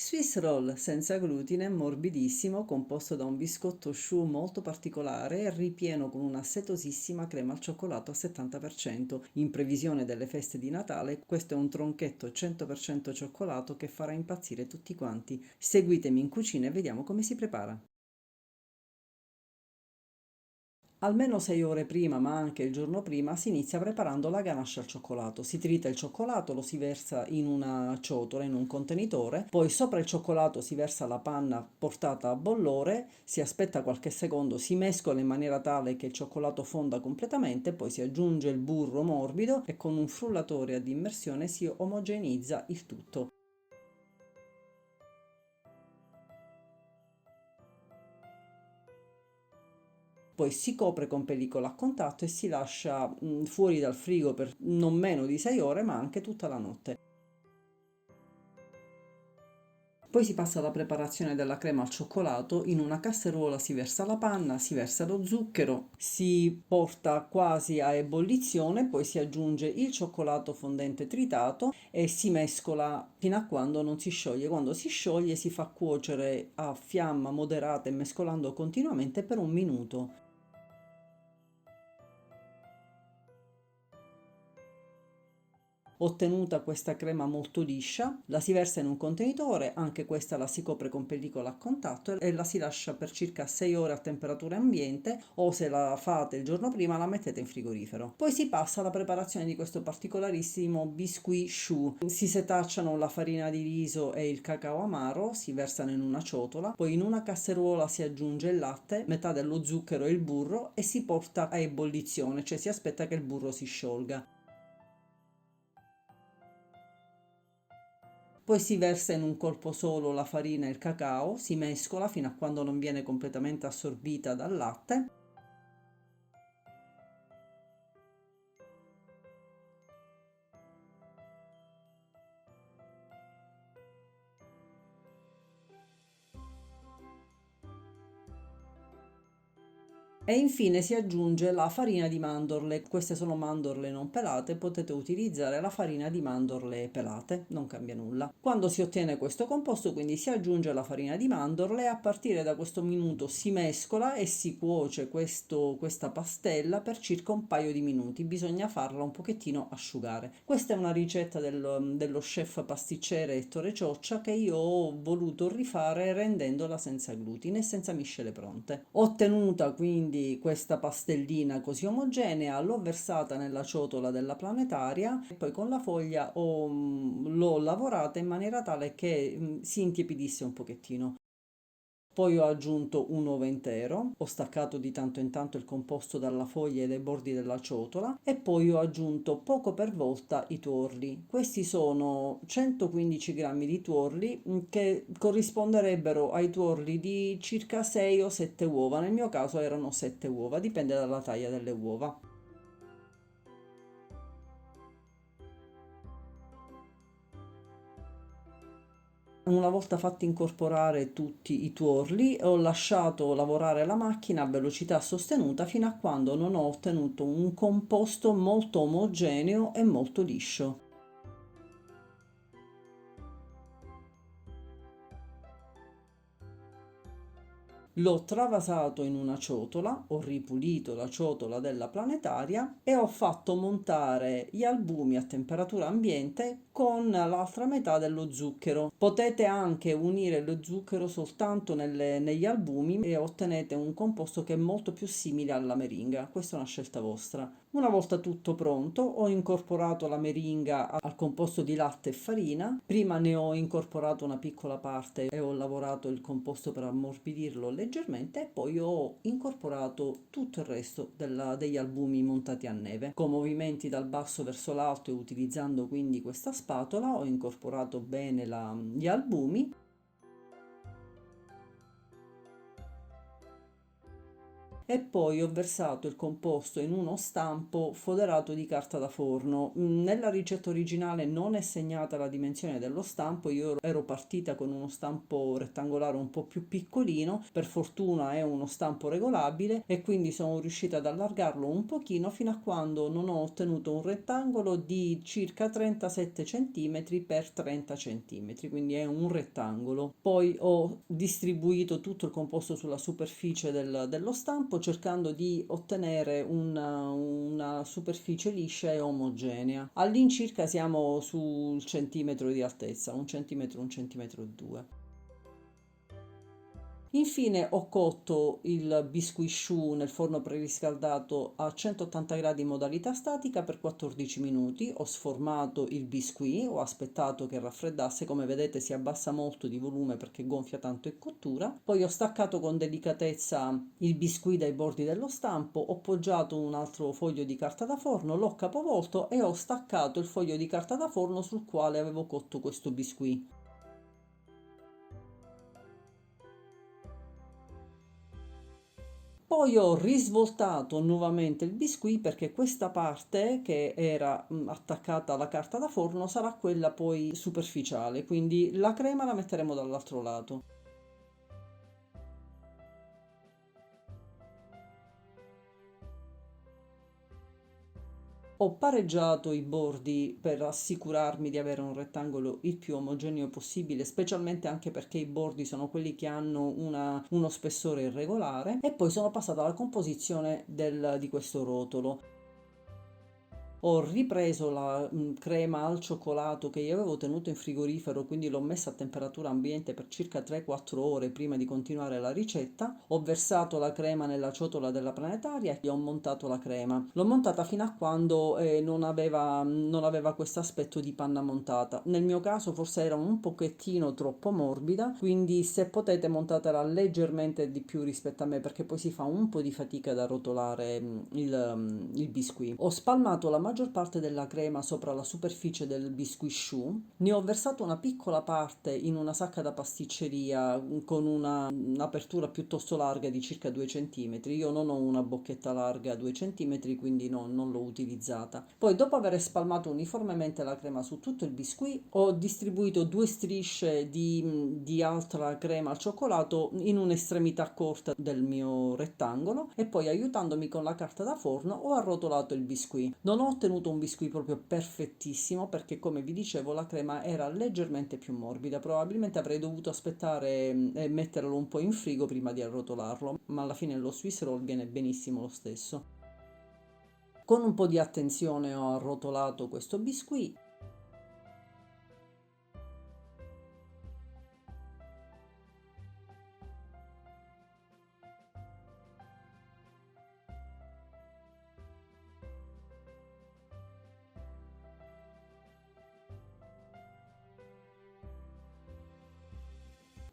Swiss roll senza glutine, morbidissimo, composto da un biscotto choux molto particolare, ripieno con una setosissima crema al cioccolato al 70%. In previsione delle feste di Natale, questo è un tronchetto 100% cioccolato che farà impazzire tutti quanti. Seguitemi in cucina e vediamo come si prepara. Almeno 6 ore prima, ma anche il giorno prima, si inizia preparando la ganache al cioccolato. Si trita il cioccolato, lo si versa in una ciotola, in un contenitore, poi sopra il cioccolato si versa la panna portata a bollore, si aspetta qualche secondo, si mescola in maniera tale che il cioccolato fonda completamente, poi si aggiunge il burro morbido e con un frullatore ad immersione si omogeneizza il tutto. Poi si copre con pellicola a contatto e si lascia fuori dal frigo per non meno di 6 ore, ma anche tutta la notte. Poi si passa alla preparazione della crema al cioccolato. In una casseruola si versa la panna, si versa lo zucchero, si porta quasi a ebollizione, poi si aggiunge il cioccolato fondente tritato e si mescola fino a quando non si scioglie. Quando si scioglie si fa cuocere a fiamma moderata e mescolando continuamente per 1 minuto. Ottenuta questa crema molto liscia, la si versa in un contenitore, anche questa la si copre con pellicola a contatto e la si lascia per circa 6 ore a temperatura ambiente o se la fate il giorno prima la mettete in frigorifero. Poi si passa alla preparazione di questo particolarissimo biscuit choux. Si setacciano la farina di riso e il cacao amaro, si versano in una ciotola, poi in una casseruola si aggiunge il latte, metà dello zucchero e il burro e si porta a ebollizione, cioè si aspetta che il burro si sciolga. Poi si versa in un colpo solo la farina e il cacao, si mescola fino a quando non viene completamente assorbita dal latte. E infine si aggiunge la farina di mandorle. Queste sono mandorle non pelate, potete utilizzare la farina di mandorle pelate, non cambia nulla. Quando si ottiene questo composto, quindi si aggiunge la farina di mandorle e a partire da questo minuto si mescola e si cuoce questa pastella per circa un paio di minuti. Bisogna farla un pochettino asciugare. Questa è una ricetta dello chef pasticcere Ettore Cioccia che io ho voluto rifare rendendola senza glutine e senza miscele pronte. Ottenuta quindi questa pastellina così omogenea, l'ho versata nella ciotola della planetaria e poi con la foglia l'ho lavorata in maniera tale che si intiepidisse un pochettino. Poi ho aggiunto un uovo intero, ho staccato di tanto in tanto il composto dalla foglia e dai bordi della ciotola e poi ho aggiunto poco per volta i tuorli. Questi sono 115 grammi di tuorli che corrisponderebbero ai tuorli di circa 6 o 7 uova. Nel mio caso erano 7 uova, dipende dalla taglia delle uova. Una volta fatti incorporare tutti i tuorli, ho lasciato lavorare la macchina a velocità sostenuta fino a quando non ho ottenuto un composto molto omogeneo e molto liscio. L'ho travasato in una ciotola, ho ripulito la ciotola della planetaria e ho fatto montare gli albumi a temperatura ambiente con l'altra metà dello zucchero. Potete anche unire lo zucchero soltanto negli albumi e ottenete un composto che è molto più simile alla meringa. Questa è una scelta vostra. Una volta tutto pronto, ho incorporato la meringa al composto di latte e farina. Prima ne ho incorporato una piccola parte e ho lavorato il composto per ammorbidirlo leggermente e poi ho incorporato tutto il resto degli albumi montati a neve. Con movimenti dal basso verso l'alto e utilizzando quindi questa spatola ho incorporato bene gli albumi e poi ho versato il composto in uno stampo foderato di carta da forno. Nella ricetta originale non è segnata la dimensione dello stampo, io ero partita con uno stampo rettangolare un po' più piccolino, per fortuna è uno stampo regolabile e quindi sono riuscita ad allargarlo un pochino fino a quando non ho ottenuto un rettangolo di circa 37 cm per 30 cm, quindi è un rettangolo. Poi ho distribuito tutto il composto sulla superficie dello stampo cercando di ottenere una superficie liscia e omogenea. All'incirca siamo sul centimetro di altezza, un centimetro e due. Infine ho cotto il biscuit choux nel forno preriscaldato a 180 gradi in modalità statica per 14 minuti. Ho sformato il biscuit, ho aspettato che raffreddasse, come vedete si abbassa molto di volume perché gonfia tanto in cottura. Poi ho staccato con delicatezza il biscuit dai bordi dello stampo, ho poggiato un altro foglio di carta da forno, l'ho capovolto e ho staccato il foglio di carta da forno sul quale avevo cotto questo biscuit. Poi ho risvoltato nuovamente il biscuit perché questa parte che era attaccata alla carta da forno sarà quella poi superficiale, quindi la crema la metteremo dall'altro lato. Ho pareggiato i bordi per assicurarmi di avere un rettangolo il più omogeneo possibile, specialmente anche perché i bordi sono quelli che hanno uno spessore irregolare, e poi sono passata alla composizione di questo rotolo. Ho ripreso la crema al cioccolato che io avevo tenuto in frigorifero, quindi l'ho messa a temperatura ambiente per circa 3-4 ore prima di continuare la ricetta. Ho versato la crema nella ciotola della planetaria e ho montato la crema. L'ho montata fino a quando non aveva questo aspetto di panna montata. Nel mio caso forse era un pochettino troppo morbida, quindi se potete montatela leggermente di più rispetto a me perché poi si fa un po' di fatica da rotolare il biscuit. Ho spalmato la maggior parte della crema sopra la superficie del biscuit choux, ne ho versato una piccola parte in una sacca da pasticceria con un'apertura piuttosto larga di circa 2 cm. Io non ho una bocchetta larga 2 cm, quindi non l'ho utilizzata. Poi, dopo aver spalmato uniformemente la crema su tutto il biscuit, ho distribuito due strisce di altra crema al cioccolato in un'estremità corta del mio rettangolo e poi, aiutandomi con la carta da forno, ho arrotolato il biscuit. Non ho ottenuto un biscuit proprio perfettissimo perché, come vi dicevo, la crema era leggermente più morbida. Probabilmente avrei dovuto aspettare e metterlo un po' in frigo prima di arrotolarlo, ma alla fine lo Swiss roll viene benissimo lo stesso. Con un po' di attenzione ho arrotolato questo biscuit.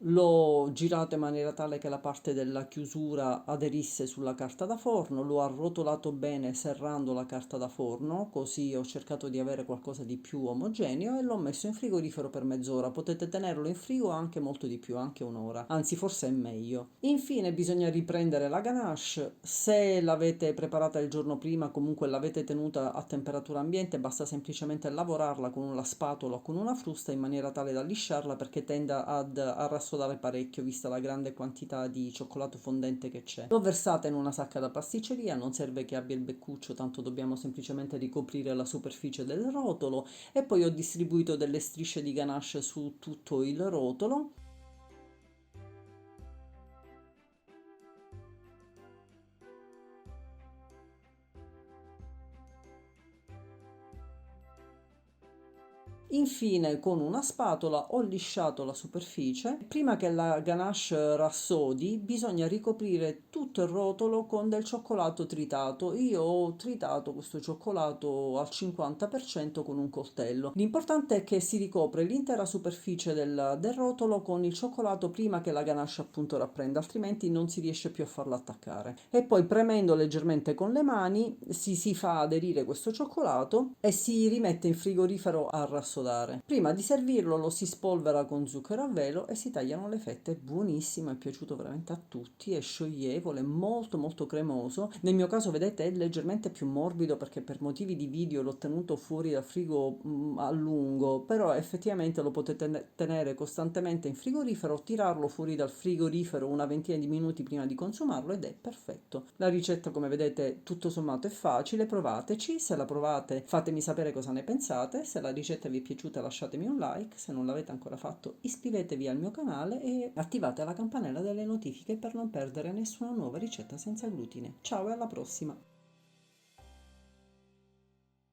L'ho girato in maniera tale che la parte della chiusura aderisse sulla carta da forno, l'ho arrotolato bene serrando la carta da forno, così ho cercato di avere qualcosa di più omogeneo, e l'ho messo in frigorifero per mezz'ora. Potete tenerlo in frigo anche molto di più, anche un'ora, anzi forse è meglio. Infine bisogna riprendere la ganache. Se l'avete preparata il giorno prima, comunque l'avete tenuta a temperatura ambiente, basta semplicemente lavorarla con una spatola o con una frusta in maniera tale da lisciarla, perché tende a rassodare parecchio vista la grande quantità di cioccolato fondente che c'è. L'ho versata in una sacca da pasticceria, non serve che abbia il beccuccio, tanto dobbiamo semplicemente ricoprire la superficie del rotolo, e poi ho distribuito delle strisce di ganache su tutto il rotolo. Infine, con una spatola ho lisciato la superficie. Prima che la ganache rassodi, bisogna ricoprire tutto il rotolo con del cioccolato tritato. Io ho tritato questo cioccolato al 50% con un coltello. L'importante è che si ricopre l'intera superficie del rotolo con il cioccolato prima che la ganache appunto rapprenda, altrimenti non si riesce più a farla attaccare. E poi, premendo leggermente con le mani, si fa aderire questo cioccolato e si rimette in frigorifero a rassodare. dare. Prima di servirlo lo si spolvera con zucchero a velo e si tagliano le fette. Buonissimo, è piaciuto veramente a tutti, è scioglievole, molto molto cremoso. Nel mio caso vedete è leggermente più morbido perché per motivi di video l'ho tenuto fuori dal frigo a lungo, però effettivamente lo potete tenere costantemente in frigorifero, tirarlo fuori dal frigorifero una ventina di minuti prima di consumarlo ed è perfetto. La ricetta, come vedete, tutto sommato è facile, provateci, se la provate fatemi sapere cosa ne pensate, se la ricetta vi è piaciuta lasciatemi un like, se non l'avete ancora fatto iscrivetevi al mio canale e attivate la campanella delle notifiche per non perdere nessuna nuova ricetta senza glutine. Ciao e alla prossima!